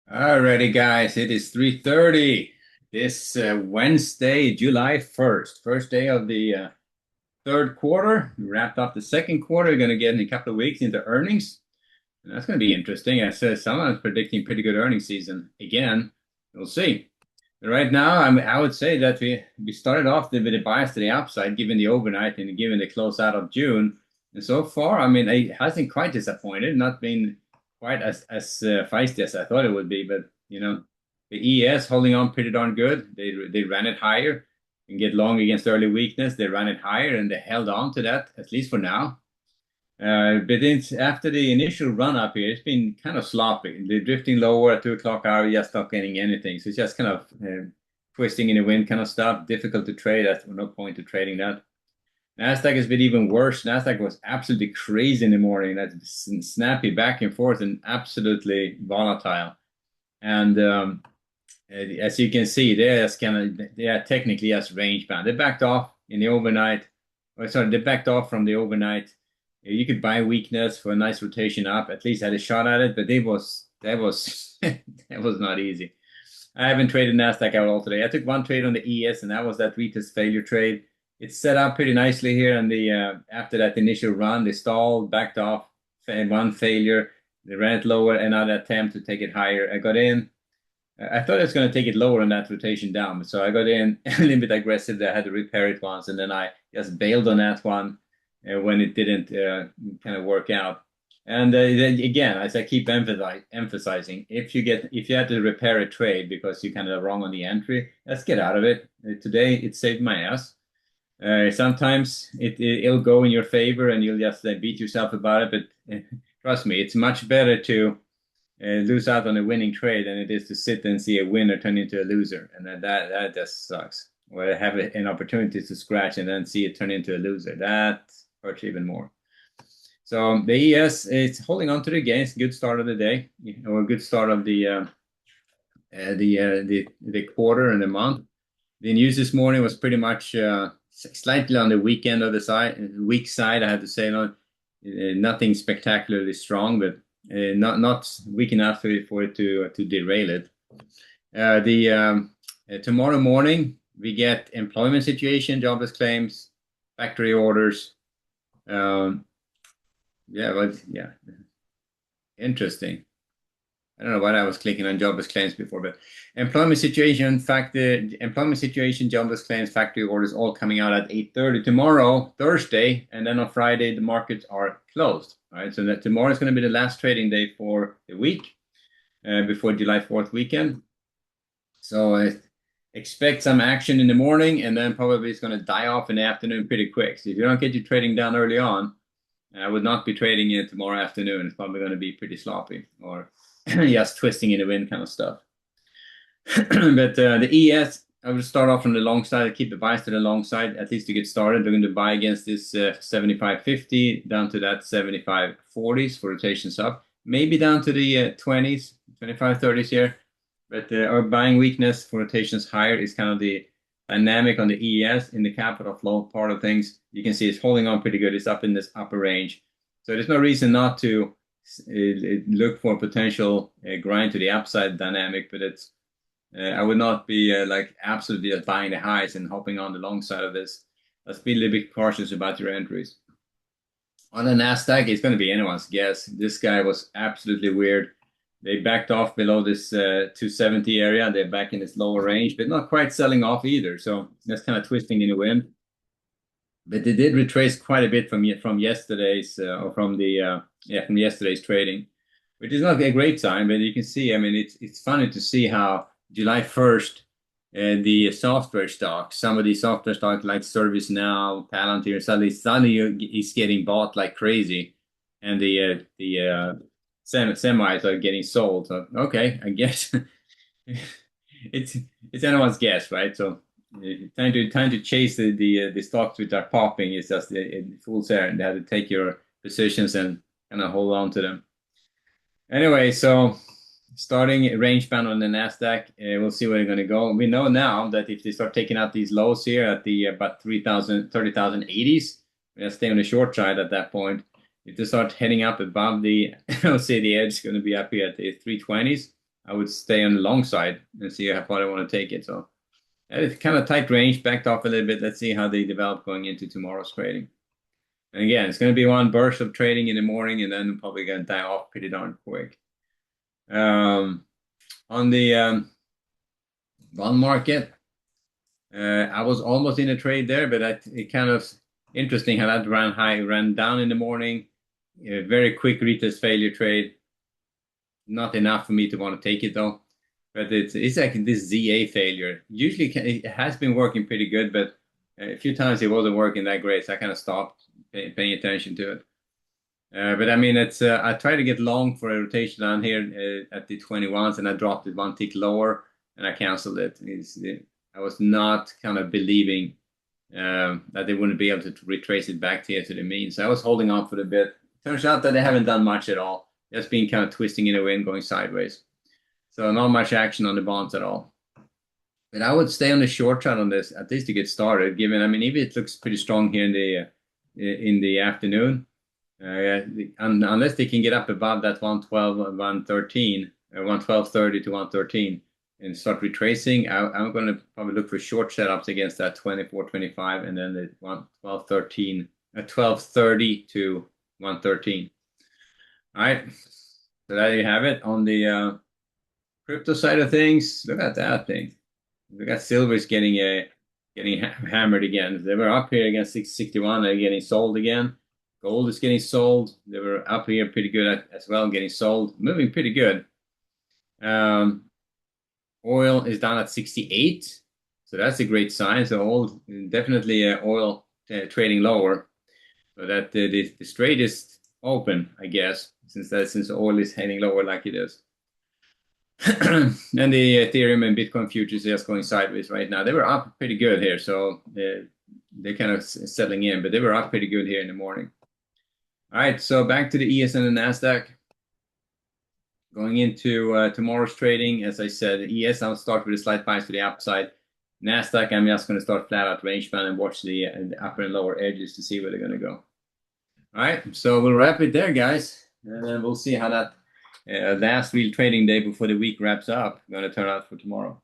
Alrighty, guys, it is 3:30 this Wednesday, July 1st, first day of the third quarter. We wrapped up the second quarter. We're going to get in a couple of weeks into earnings, and that's going to be interesting. I said someone's predicting pretty good earnings season again. We'll see. But right now, I would say that we started off with a bias to the upside, given the overnight and given the close out of June. And so far, it hasn't quite disappointed, not been quite as feisty as I thought it would be. But the ES holding on pretty darn good. They ran it higher and get long against early weakness. They ran it higher and they held on to that at least for now. But after the initial run up here, it's been kind of sloppy. They're drifting lower at 2 o'clock hour, just not getting anything. So it's just kind of twisting in the wind kind of stuff. Difficult to trade. That's no point to trading that. Nasdaq has been even worse. Nasdaq was absolutely crazy in the morning. That's snappy back and forth and absolutely volatile. And as you can see, they are technically as range bound. They backed off in the overnight. Or sorry, they backed off from the overnight. You could buy weakness for a nice rotation up. At least had a shot at it, but that was that was not easy. I haven't traded Nasdaq at all today. I took one trade on the ES, and that was that retest failure trade. It's set up pretty nicely here, and after that initial run, they stalled, backed off, one failure. They ran it lower, another attempt to take it higher. I got in. I thought I was going to take it lower on that rotation down, so I got in a little bit aggressive. I had to repair it once, and then I just bailed on that one when it didn't kind of work out. And then again, as I keep emphasizing, if you have to repair a trade because you kind of wrong on the entry, let's get out of it. Today it saved my ass. Sometimes it'll go in your favor and you'll just beat yourself about it. But trust me, it's much better to lose out on a winning trade than it is to sit and see a winner turn into a loser, and that just sucks. Or have an opportunity to scratch and then see it turn into a loser. That hurts even more. So the ES is holding on to the gains. Good start of the day, or a good start of the quarter and the month. The news this morning was pretty much slightly on the weekend of the weak side. I have to say, nothing spectacularly strong, but not weak enough for it to derail it. Tomorrow morning we get employment situation, jobless claims, factory orders. Yeah, interesting. I don't know why I was clicking on jobless claims before, but employment situation, jobless claims, factory orders, all coming out at 8:30 tomorrow, Thursday, and then on Friday the markets are closed. All right, so that tomorrow is going to be the last trading day for the week before July 4th weekend. So expect some action in the morning, and then probably it's going to die off in the afternoon pretty quick. So if you don't get your trading done early on, I would not be trading it tomorrow afternoon. It's probably going to be pretty sloppy or just twisting in the wind kind of stuff. But the ES, I will start off from the long side, keep the bias to the long side, at least to get started. We're going to buy against this 75.50 down to that 75.40s for rotations up, maybe down to the 20s, 25.30s here. But our buying weakness for rotations higher is kind of the dynamic on the ES in the capital flow part of things. You can see it's holding on pretty good. It's up in this upper range. So there's no reason not to look for potential grind to the upside dynamic, but I would not be like absolutely buying the highs and hopping on the long side of this. Let's be a little bit cautious about your entries. On the Nasdaq, it's going to be anyone's guess. This guy was absolutely weird. They backed off below this 270 area. They're back in this lower range, but not quite selling off either. So that's kind of twisting in the wind. But they did retrace quite a bit from yesterday's or from yesterday's trading, which is not a great sign. But you can see, it's funny to see how July 1st, the software stocks, some of these software stocks like ServiceNow, Palantir, suddenly is getting bought like crazy, and the semis are getting sold. So okay, I guess it's anyone's guess, right? So trying to chase the stocks which are popping is just a fool's errand. They have to take your positions and kind of hold on to them. Anyway, so starting range bound on the Nasdaq, we'll see where they're going to go. We know now that if they start taking out these lows here at the about 30,080s, we'll stay on the short side at that point. If they start heading up above the, let's say the edge is going to be up here at the 320s. I would stay on the long side and see how far I want to take it. So it's kind of tight range, backed off a little bit. Let's see how they develop going into tomorrow's trading. And again, it's going to be one burst of trading in the morning, and then probably going to die off pretty darn quick. On the bond market, I was almost in a trade there, but it kind of interesting how that ran high, ran down in the morning. A very quick retest failure trade. Not enough for me to want to take it though. But it's like this ZA failure. Usually it has been working pretty good, but a few times it wasn't working that great, so I kind of stopped paying attention to it. But I mean, it's I tried to get long for a rotation down here at the 21s, and I dropped it one tick lower, and I canceled it. I was not kind of believing that they wouldn't be able to retrace it back here to the mean. So I was holding on for a bit. Turns out that they haven't done much at all. Just been kind of twisting in a wind, going sideways. So not much action on the bonds at all. But I would stay on the short side on this, at least to get started, given, I mean, even it looks pretty strong here in the afternoon. Unless they can get up above that 112, 113, 112.30 to 113 and start retracing, I'm going to probably look for short setups against that 24.25 and then the 12.13, 12.30 to 113. All right, so there you have it on the crypto side of things. Look at that thing. We got silver's getting hammered again. They were up here against 661. They're getting sold again. Gold is getting sold. They were up here pretty good as well, getting sold, moving pretty good. Oil is down at 68, so that's a great sign. So oil, definitely oil trading lower. So that the trade is open, I guess, since oil is heading lower like it is. And the Ethereum and Bitcoin futures are just going sideways right now. They were up pretty good here, so they're kind of settling in, but they were up pretty good here in the morning. All right, so back to the ES and the NASDAQ. Going into tomorrow's trading, as I said, ES, I'll start with a slight bias to the upside. NASDAQ, I'm just going to start flat out range band and watch the upper and lower edges to see where they're going to go. All right, so we'll wrap it there, guys, and then we'll see how that last real trading day before the week wraps up going to turn out for tomorrow.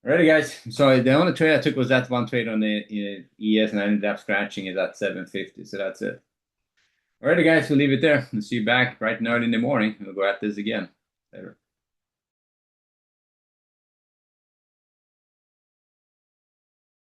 Alrighty, guys. So the only trade I took was that one trade on the ES, and I ended up scratching it at 750. So that's it. Alrighty, guys. We'll leave it there. We'll see you back bright and early in the morning. We'll go at this again. Later.